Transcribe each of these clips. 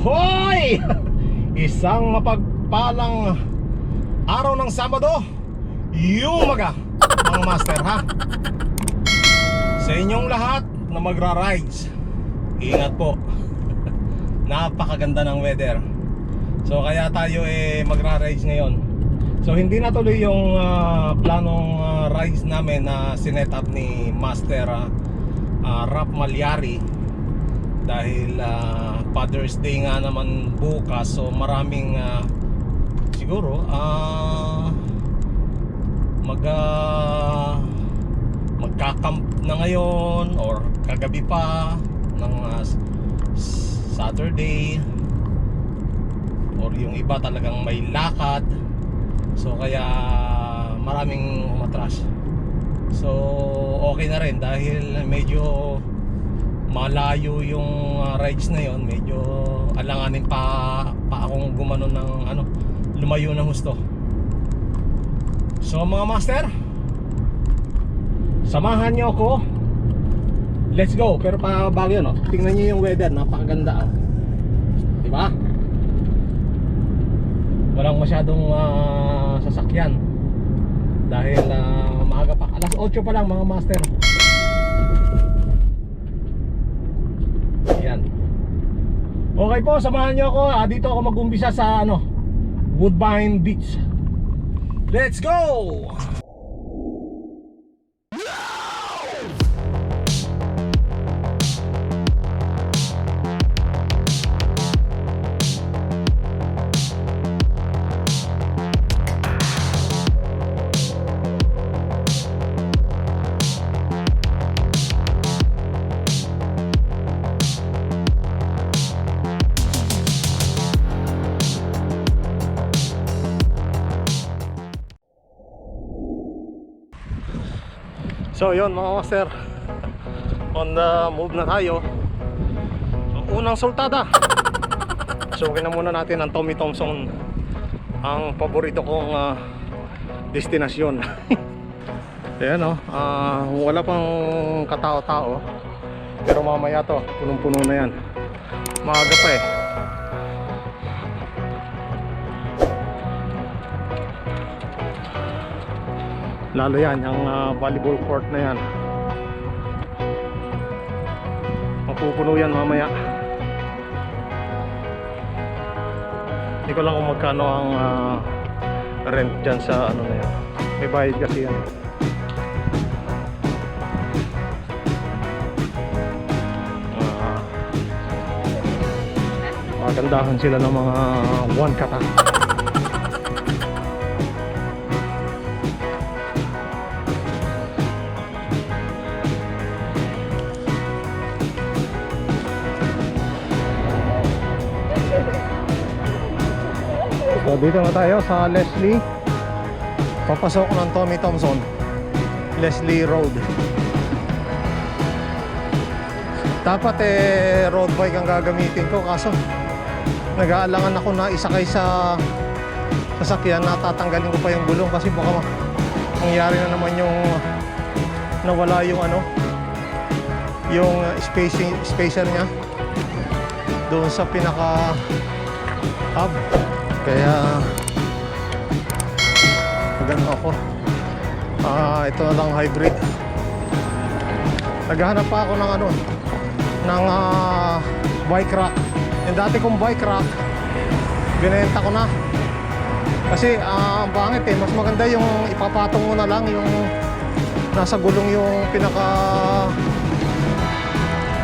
Hoy! Isang mapagpalang araw ng Sabado, Yumaga, mga master ha. Sa inyong lahat na magra-rides, ingat po. Napakaganda ng weather. So kaya tayo magra-rides ngayon. So hindi natuloy yung planong rides namin na sinet up ni Master Rap Malyari. Dahil Father's Day nga naman bukas. So maraming siguro magka-camp na ngayon or kagabi pa ng Saturday, or yung iba talagang may lakad. So kaya maraming umatras. So okay na rin dahil medyo malayo yung rides na yon. Medyo alanganin pa akong gumano ng lumayo ng husto. So mga master, samahan nyo ako. Let's go. Pero pa bago yun, tingnan nyo yung weather, napakaganda. Diba? Walang masyadong sasakyan dahil maaga pa, alas 8 pa lang mga master. Yan. Okay po, samahan nyo ako. Dito ako mag-umpisa sa Woodbine Beach. Let's go! So yun mga master, on the move na tayo. So, unang sultada. So na muna natin ang Tommy Thompson, ang paborito kong destinasyon. Ayan wala pang katao-tao, pero mamaya to punong-puno na yan. Maaga pa lalo yan, yung volleyball court na yan. Mapupuno yan mamaya. Hindi ko lang kung magkano ang rent dyan sa na yan. May bayad kasi yan. Magandahan sila ng mga one kata. So dito na tayo sa Leslie. Papasok ng Tommy Thompson, Leslie Road. Dapat road bike ang gagamitin ko, kaso nag-aalangan ako na isakay sa sasakyan na tatanggalin ko pa yung gulong, kasi baka mangyari na naman yung nawala yung yung spacer niya doon sa pinaka hub. Kaya maganda ako. Ito na lang hybrid. Naghahanap pa ako ng bike rack. Yung dati kong bike rack binenta ko na. Kasi ang pangit mas maganda yung ipapatong mo na lang yung nasa gulong yung pinaka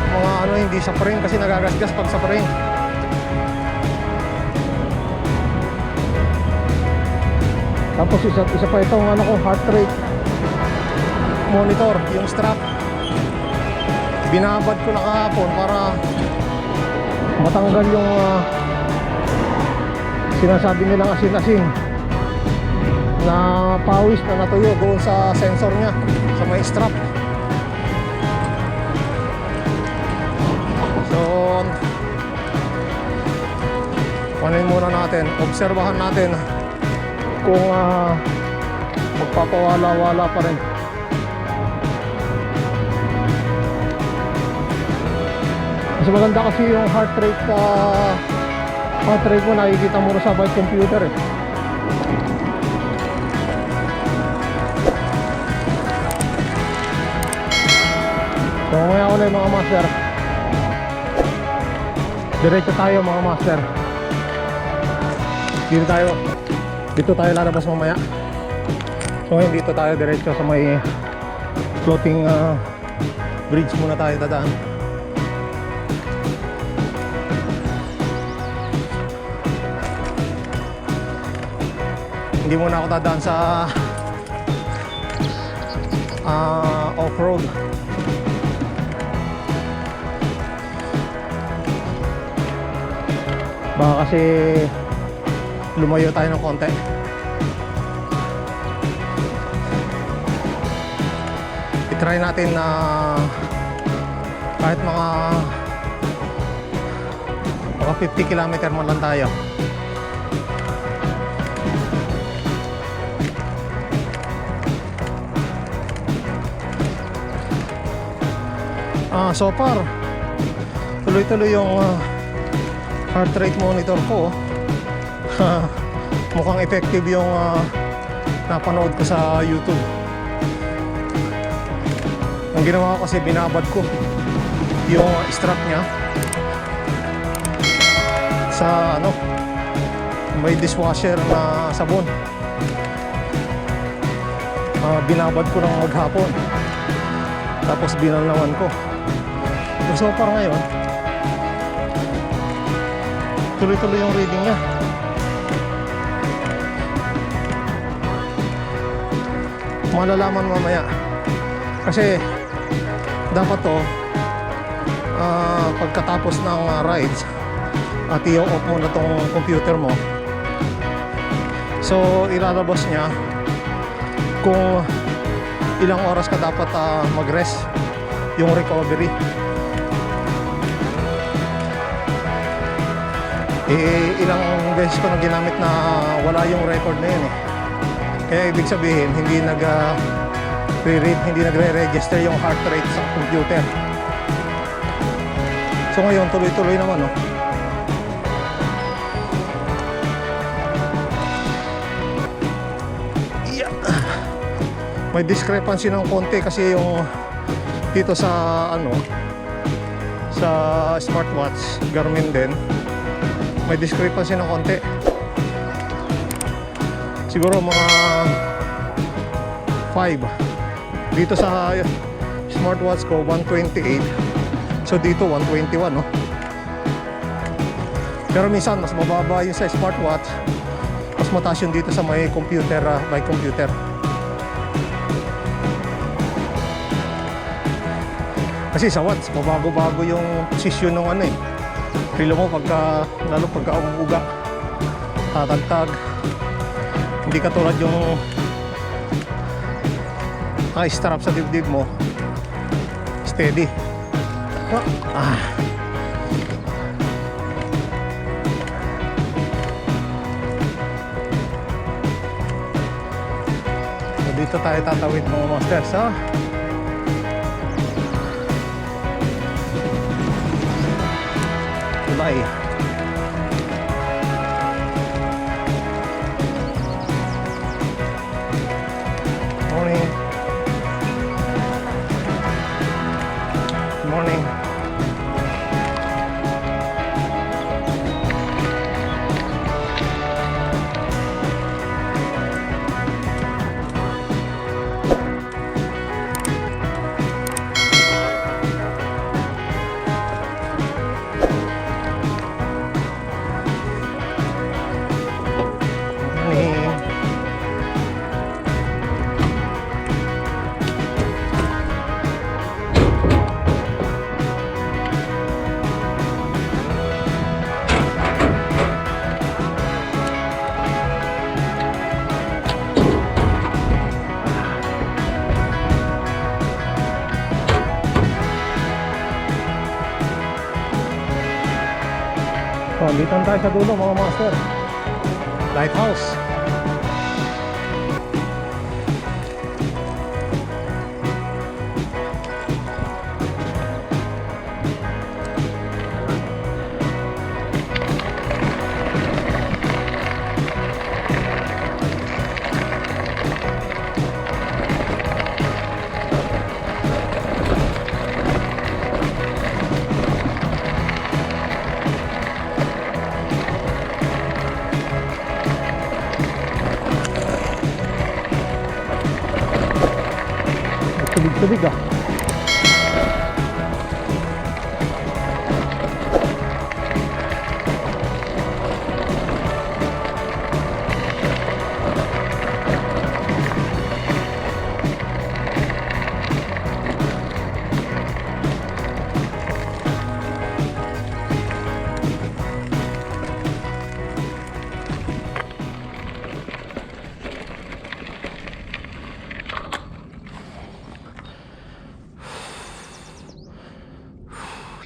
mga hindi sa spring, kasi nagagasgas pag sa spring. Tapos isa pa itong heart rate monitor, yung strap. Binabad ko na kahapon para matanggal yung sinasabi nilang asin-asin na pawis na natuyo doon sa sensor niya, sa may strap. So kunin muna natin, obserbahan natin kung magpapawala-wala pa rin. Mas maganda kasi yung heart rate Heart rate mo nakikita mo sa bike computer eh. So mamaya ulit mga master. Diretso tayo mga master. Dito tayo lalabas mamaya. So ngayon dito tayo diretso sa may floating bridge muna tayo dadaan. Hindi muna ako dadaan sa off-road. Baka kasi lumayo tayo ng konti. I-try natin na kahit mga 50 km man lang tayo. So far tuloy-tuloy yung heart rate monitor ko. Mukhang effective yung napanood ko sa YouTube. Ang ginawa ko kasi binabad ko yung strap niya sa may dishwasher na sabon. Binabad ko ng maghapon, tapos binalnawan ko. So far ngayon tuloy-tuloy yung reading niya. Malalaman mamaya kasi dapat to pagkatapos ng rides at i-off mo na tong computer mo. So ilalabas niya kung ilang oras ka dapat mag-rest, yung recovery. Ilang beses ko na ginamit na wala yung record na yun eh. Kaya ibig sabihin hindi nagre-register yung heart rate sa computer. So ngayon tuloy-tuloy naman Yeah. May discrepancy ng konti kasi yung dito sa sa smartwatch Garmin din may discrepancy ng konti. Siguro mga 5. Dito sa smartwatch ko 128. So dito 121 Pero minsan mas mababa yung sa smartwatch, mas mataas yung dito sa may computer, by computer. Kasi sa watch mabago-bago yung posisyon ng relo mo lalo pagka umuuga, tatagtag. Hindi katulad yung strap sa dibdib mo, steady. So dito tayo tatawid mga masters tulay. Morning. Morning. Dito tayo sa dulo mga master. Lighthouse. tubig ah.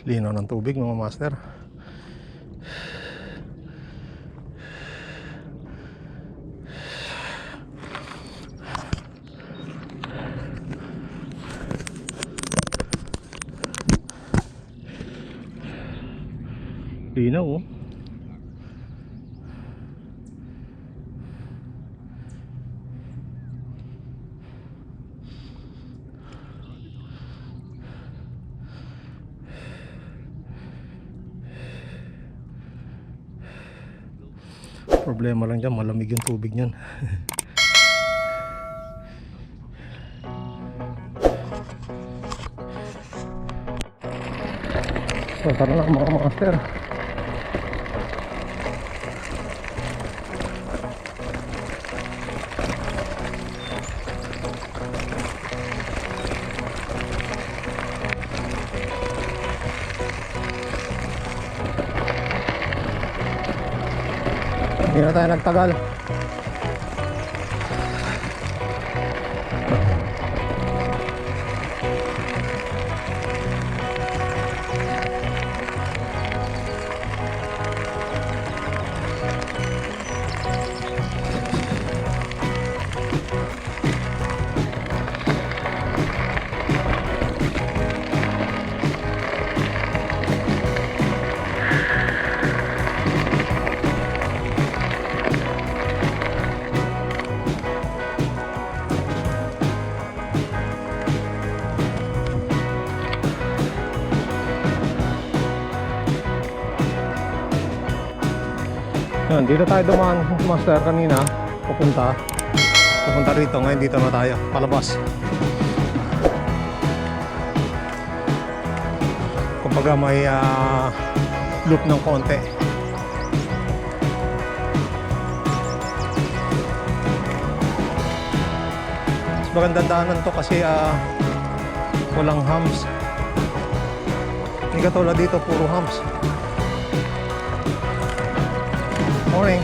Linaw ng tubig mga master. Linaw oh. Problema lang dyan, malamig yung tubig niyan. So tara na mga master. Hindi na tayo nagtagal. Yan, dito tayo dumaan master kanina. Pupunta rito. Ngayon dito na tayo, palabas. Kumbaga may loop ng konti. Mas magandang daanan to kasi walang humps. Hindi katulad dito, puro humps. Morning.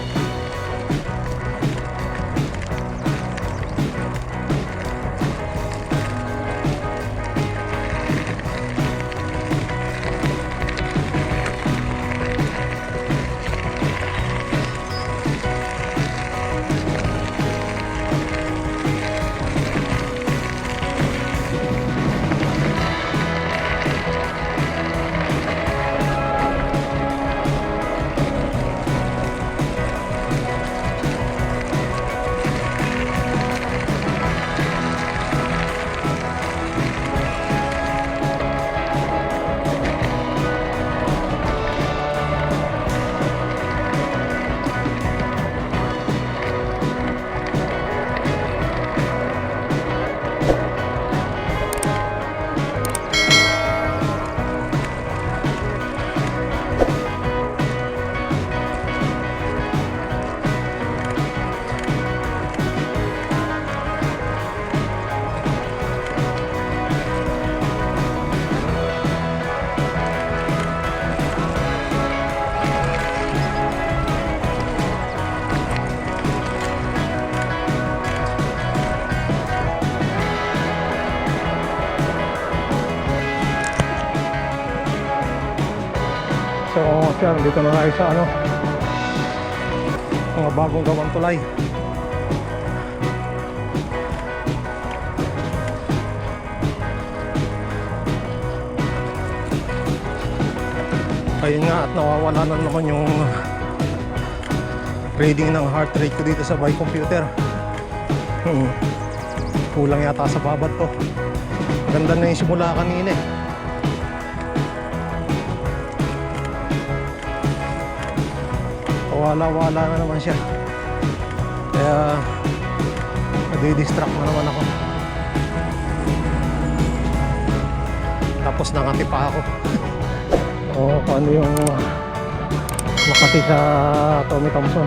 So sir, dito na tayo sa mga bagong gawang tulay. Ayun nga, at nawawala na naman yung reading ng heart rate ko dito sa bike computer. Kulang yata sa babat to. Ganda na yung simula kanina eh. Wala na naman siya. Kaya nadidistract na naman ako. Tapos nangati pa ako. Oo, kung ano yung Makati sa Tommy Thompson.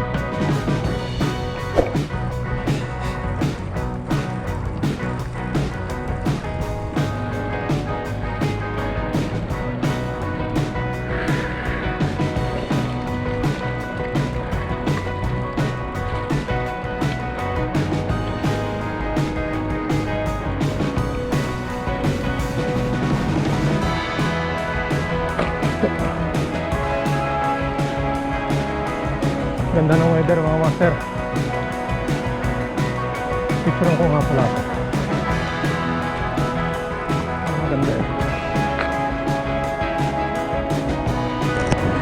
Ganda ng weather mga master. Picturean ko nga pala. Maganda eh.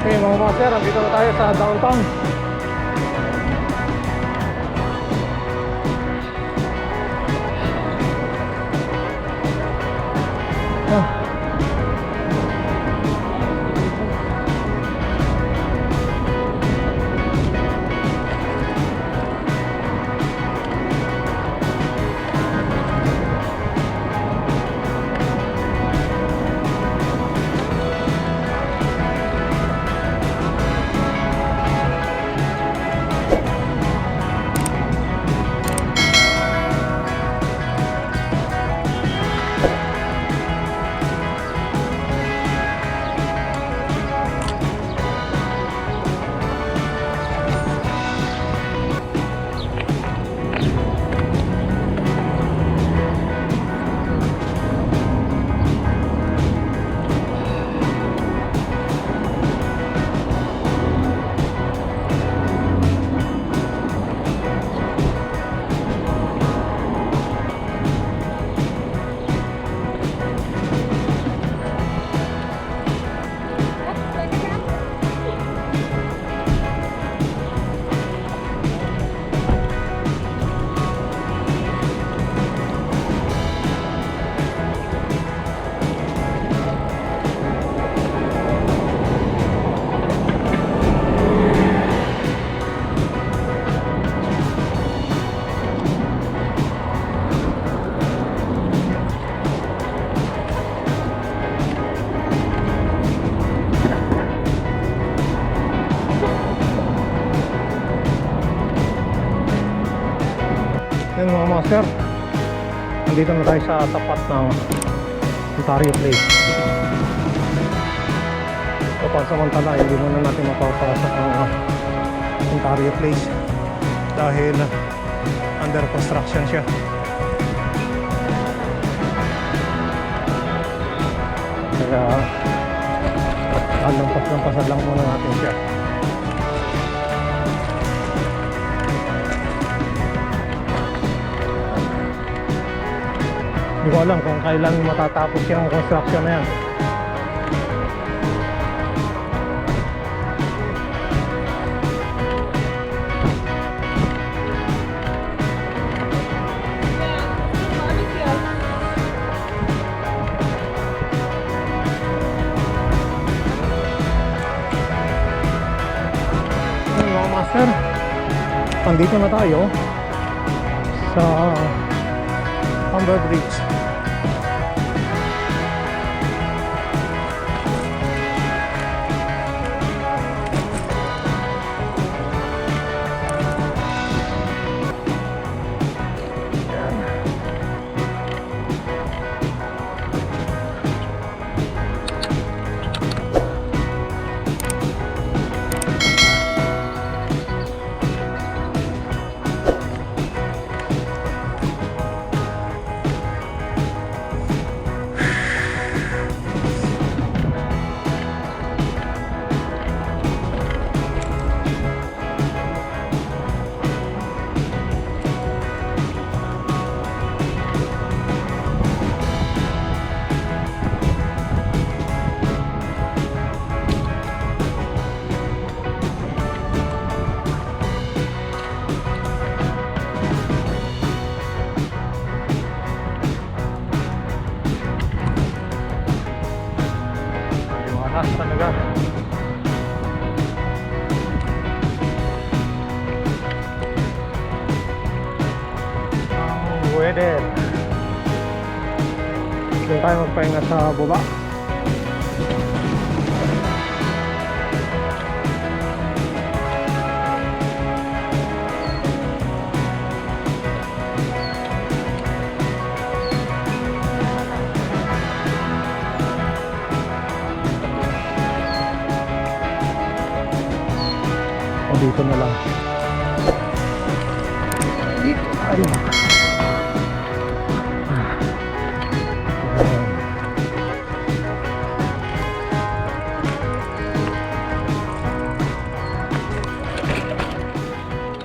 Okay mga master, andito na tayo sa downtown. Yan mga master, nandito na tayo sa tapat ng Ontario Place. So pansamantala hindi muna natin mapapasok ang Ontario Place dahil under construction siya. Kaya lampas lang muna natin siya. Hindi ko alam kung kailan matatapos yung construction na yan. Mga master, andito na tayo sa Humber Bridge. Talaga. Ang weather. Doon tayo magpahinga sa baba. dito na lang. Dito tayo.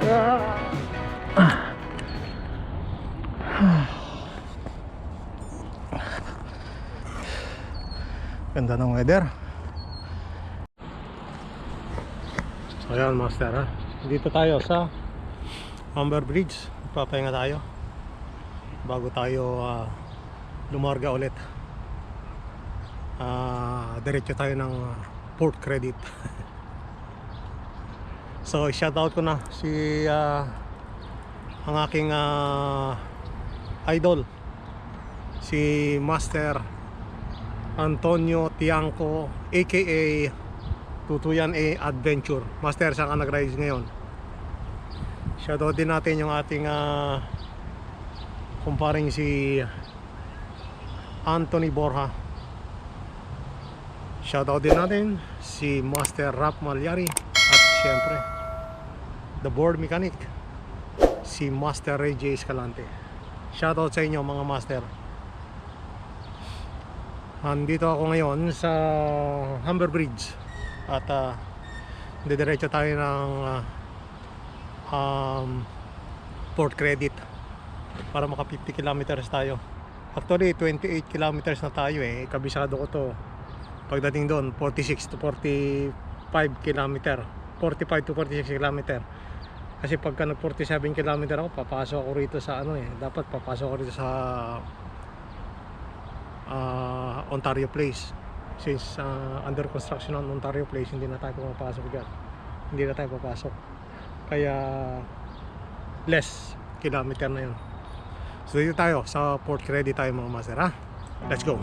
Ayan. Ganda ng weather. So ayan, master, ha? Dito tayo sa Humber Bridge. Papahinga tayo bago tayo lumarga ulit. Diretso tayo ng Port Credit. So shoutout ko na si ang aking idol, si Master Antonio Tiangco aka Tutuyan Adventure. Master, saan ka nag-rise ngayon? Shoutout din natin yung ating kumparing si Anthony Borja. Shoutout din natin si Master Rap Malyari. At syempre the board mechanic, si Master Ray J. Escalante. Shoutout sa inyo mga master. Andito ako ngayon sa Humber Bridge at didiretso tayo ng Port Credit para maka 50 kilometers tayo. Actually 28 kilometers na tayo kabisado ko to. Pagdating doon 46 to 45 kilometer, 45 to 46 kilometer. Kasi pagka nag 47 kilometer ako, papasok ako rito sa dapat papasok ako rito sa Ontario Place. Since under construction on Ontario Place, hindi na tayo pumapasok dyan. Hindi na tayo papasok. Kaya less kilometer na yun. So dito tayo sa Port Credit tayo mga master, ha? Let's go.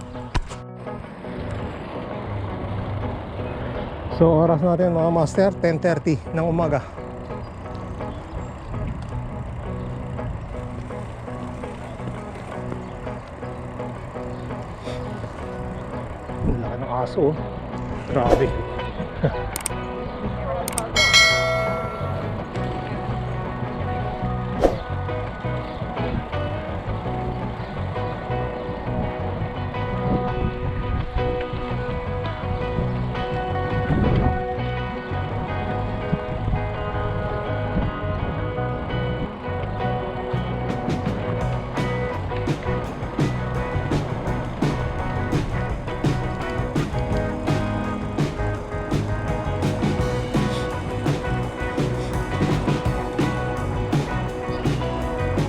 So oras natin mga master, 10:30 ng umaga. Laki ng aso, oh. Grabe.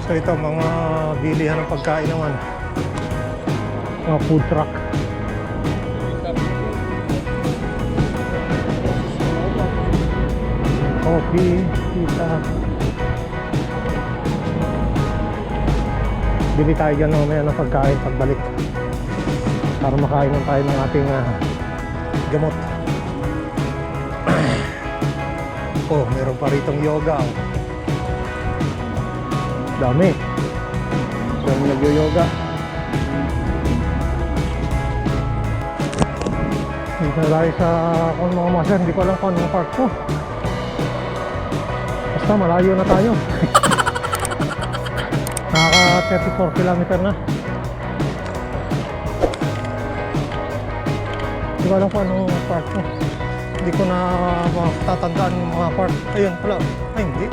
So ito mga bilihan ng pagkain naman, mga food truck. Coffee, pizza. Bili tayo dyan mamaya ng pagkain pagbalik para makain lang tayo ng ating gamot. Oh, meron pa ritong yoga. Dami. Dami nag-yoga. Dito na tayo sa mga master. Hindi ko alam kung anong park ko. Basta malayo na tayo. Nakaka 34 kilometer na. Hindi ko alam kung anong park ko. Hindi ko na matatandaan yung mga park. Ayun pala. Ay hindi.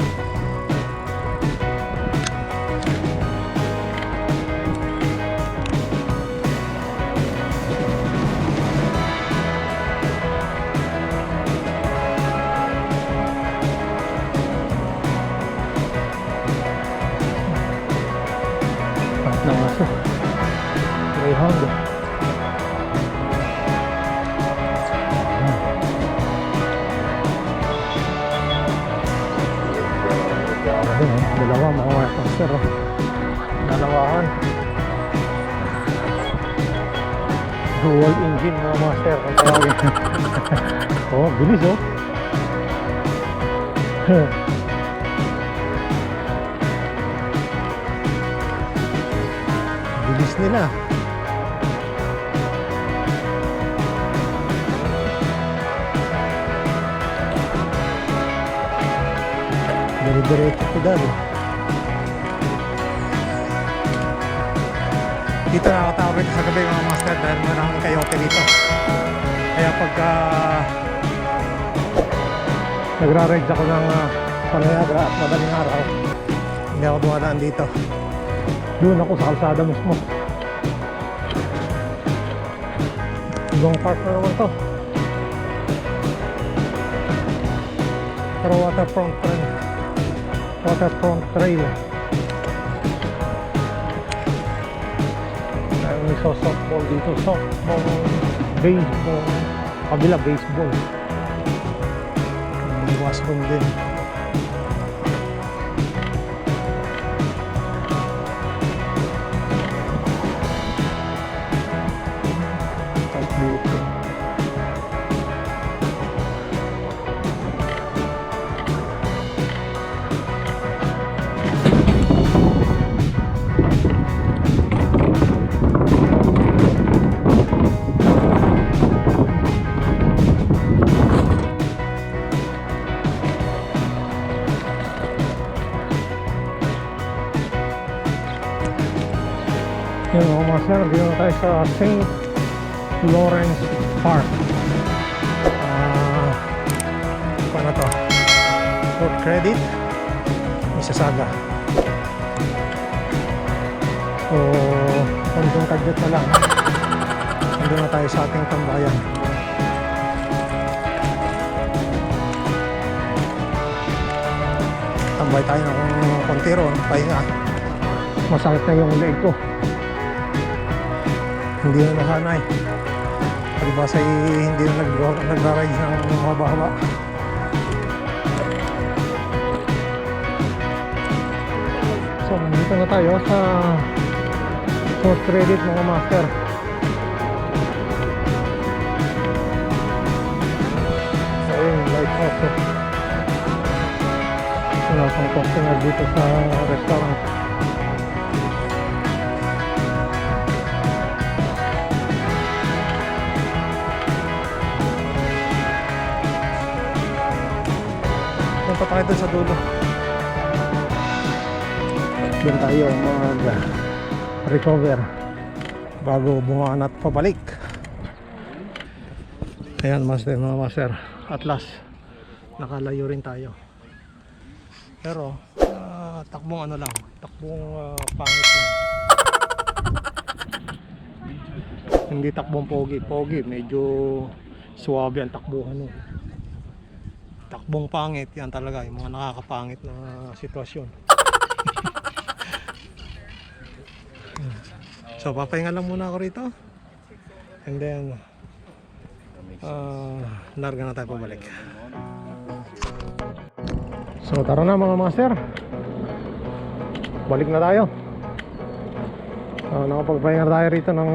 Ng aso Greyhound. Dalawa mga master, dalawahan dual engine mga master. Oh, bilis oh. Bilis nila. Diretso ko dali. Dito nakakatawa ito sa gabi mga master dahil maraming coyote dito. Kaya pagka nagra-ride ako ng Panayaga at madaling araw, hindi ako dumadaan dito. Doon ako sa kalsada mismo. Ibang park na naman to. Pero waterfront trail. May softball dito, softball, baseball, kabila baseball. May washroom din. Yun mga master, dito na tayo sa St. Lawrence Park. Paano to? Fort Credit, Mississauga. So, kung kadyat na lang, nandun na tayo sa ating tambayan. Tambay tayo ng konti ron, pahinga. Masakit na yung leg ko. Hindi na nasanay. Palibasa hindi na nagra-ride ng mahaba-haba. So, nandito na tayo sa Fort Credit mga master. So, yun, lighthouse. Wala pang customer dito sa restaurant. Punta tayo dun sa dulo. Doon tayo mag-recover bago bumanat pabalik. Ayan master, mga master, at last nakalayo rin tayo. Pero takbong ano lang, takbong pangit lang. Hindi takbong pogi, medyo suwabe ang takbuhan nun. Takbong pangit, yan talaga yung mga nakakapangit na sitwasyon. So papahinga lang muna ako rito. And then larga na tayo pabalik. So tara na mga master, balik na tayo. Nakapagpahinga tayo rito ng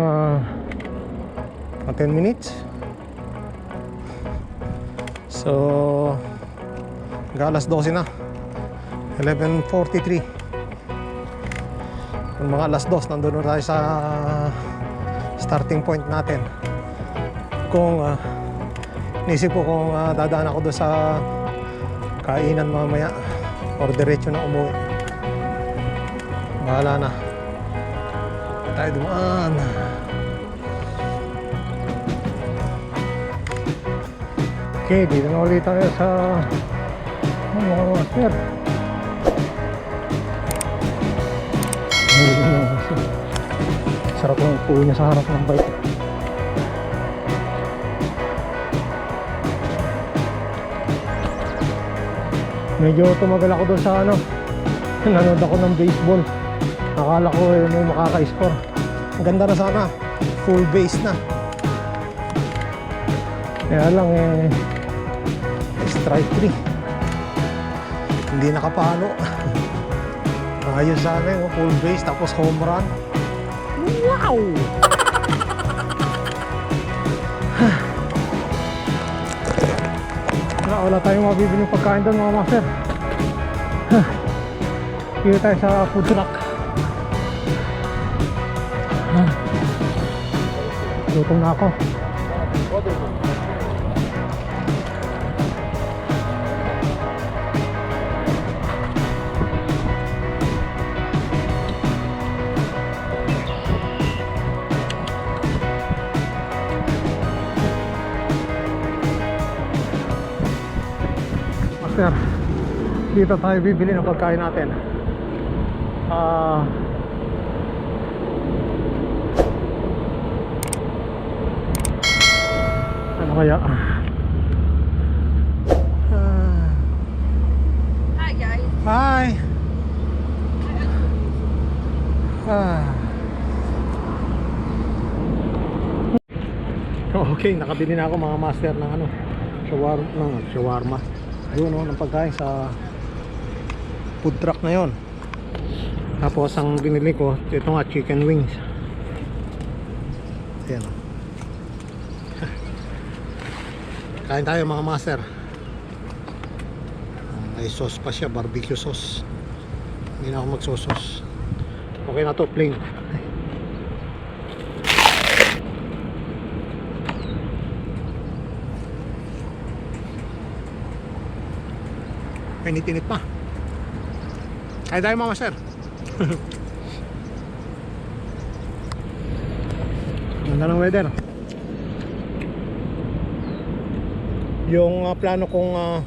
10 minutes. So alas 12 na, 11:43. Kung mga alas 2 nandun na tayo sa starting point natin. Kung nisip ko kung dadaan ako doon sa kainan mamaya or diretso na umuwi, bahala na, tayo dumaan. Okay, dito na ulit tayo sa mga master. Sarap ng upo niya sa harap ng bike. Medyo tumagal ako doon sa nanood ako ng baseball. Akala ko may makaka-score. Ang ganda na sana, full base na. Kaya lang strike 3, hindi nakapalo. Ayos sana yung full base tapos home run. Wow! Wala tayong mabibiling pagkain doon mga master. Dito tayo sa food truck. Gutom na ako. master, dito tayo bibili ng pagkain natin. Ano kaya? Hi guys. Hi. Okay, nakabili na ako mga master ng ano, shawarma. Yun oh, ng pagkain sa food truck na yon. Tapos ang binili ko, ito nga, chicken wings. Ayan oh. Kain tayo mga master. May sauce pa siya, barbecue sauce. Hindi na ako magsosos. Okay na to, plain. Init-init pa. Kain tayo mga master. Ganda ng weather. Yung plano kong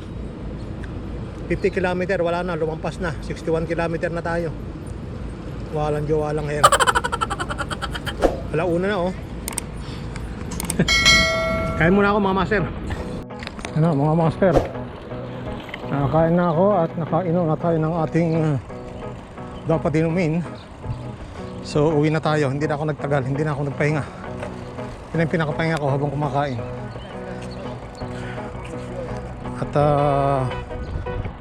50 km, wala na, lumampas na. 61 km na tayo. Walang jowa lang hair. Alauna na oh. Kain muna ako mga master. Ano mga master, nakakain na ako at nakainom na tayo ng ating dapat inumin. So uwi na tayo, hindi na ako nagtagal, hindi na ako nagpahinga. Yun ang pinakapahinga ko habang kumakain. At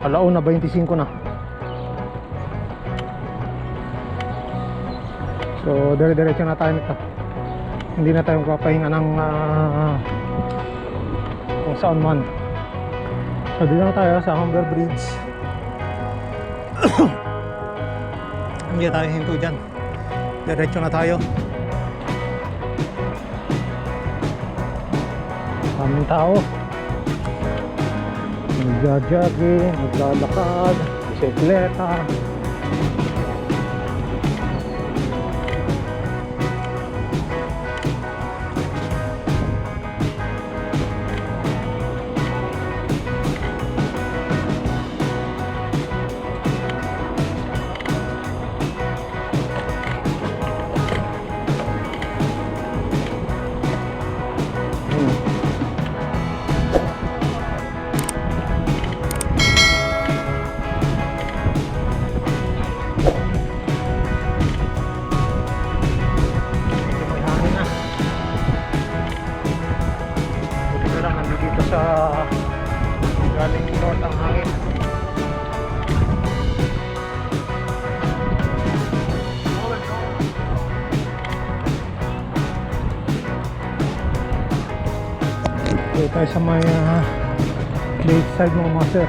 alauna 25 na. So dire-diretso na tayo nito. Hindi na tayo magpapahinga ng kung saan man. So dito na tayo sa Humber Bridge. Hindi tayo hinto dyan, diretso na tayo. Maraming tao, nagja-jogging, naglalakad, bisikleta. Galing north ang hangin. Dito tayo sa may lakeside mga master.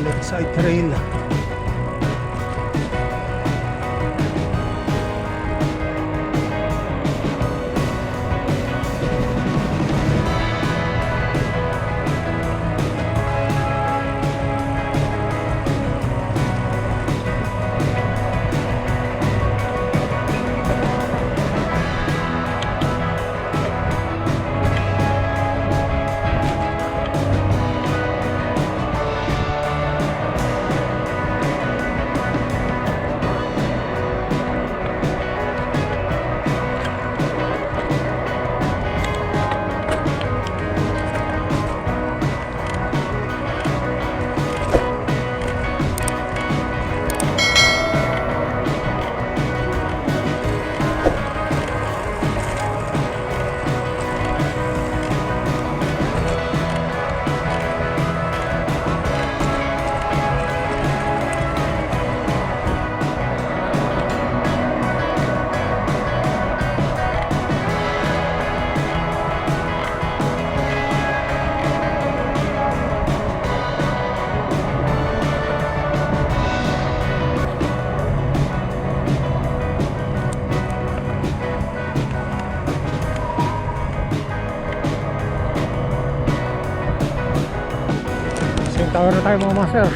Lakeside trail. Tower na tayo mga master.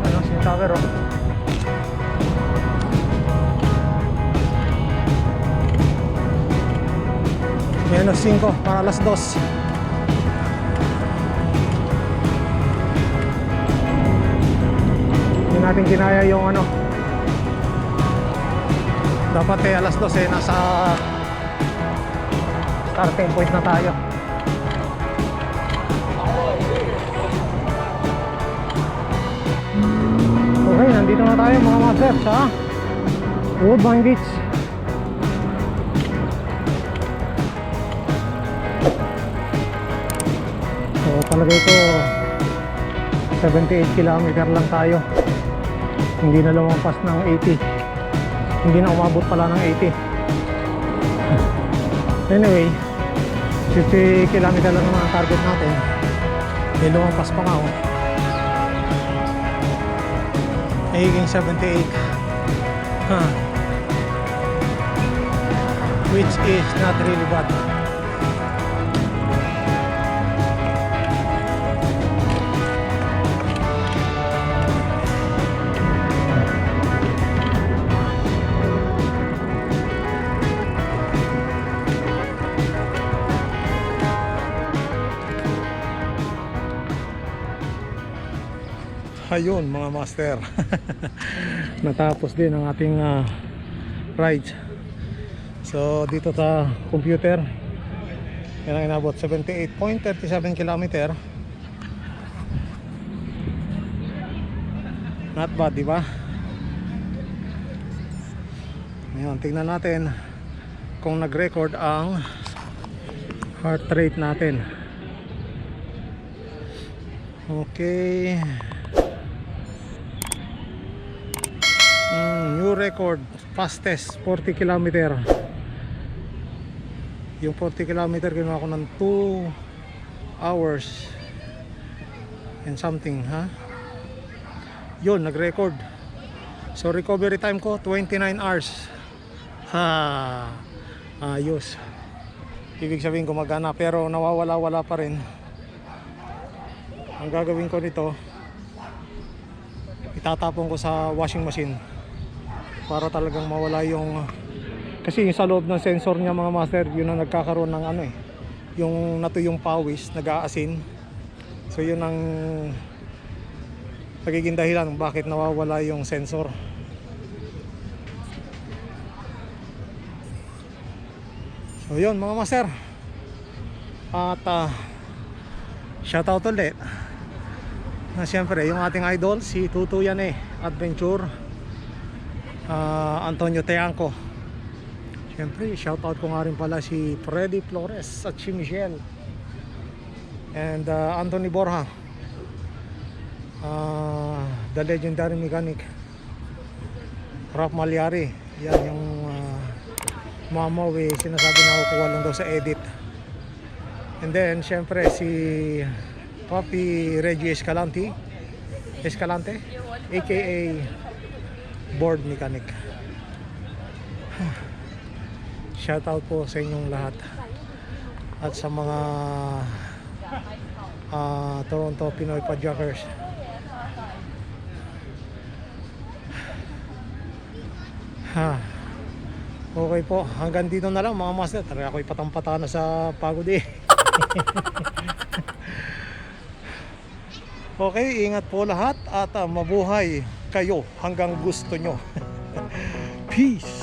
Ano si tower oh. Menos 5 para alas 2. natin kinaya yung ano. Dapat alas 12 nasa starting point na tayo. Okay, nandito na tayo mga master sa Woodbine Beach. So palagay ko 78 kilometer lang tayo. Hindi na lumampas ng 80. Hindi na umabot pala ng 80. Anyway, 50 kilometer lang naman ang target natin. Hindi lumampas pa nga, oh. Nagiging 78. Which is not really bad. Ayun mga master. Natapos din ang ating ride. So dito sa computer, yan ang inabot, 78.37 kilometer. Not bad, di ba? Ngayon, tingnan natin kung nag-record ang heart rate natin. Okay. New record, fastest 40 kilometer. Yung 40 kilometer ginawa ko ng 2 hours and something, ha? Yun, nag-record. So recovery time ko 29 hours. Ayos. Ibig sabihin gumagana, pero nawawala-wala pa rin. Ang gagawin ko nito, itatapon ko sa washing machine para talagang mawala yung, kasi yung sa loob ng sensor niya mga master, yun ang nagkakaroon ng ano yung natuyong pawis, nag-aasin. So yun ang nagiging dahilan bakit nawawala yung sensor. So yun mga master, at shoutout ulit na siyempre yung ating idol si Tutu yan Adventure, Antonio Teangco. Siyempre shoutout ko nga rin pala si Freddy Flores at si Michelle and Anthony Borja, the legendary mechanic Rap Malyari. Yan yung mamaw sinasabi na kukuha lang daw sa edit. And then syempre si Papi Reggie Escalante aka board mechanic. Shout out po sa inyong lahat at sa mga Toronto Pinoy Padjackers. Okay po, hanggang dito na lang mga master. Tara, ako'y patampata na sa pagod Okay, ingat po lahat at mabuhay kayo hanggang gusto nyo. Peace!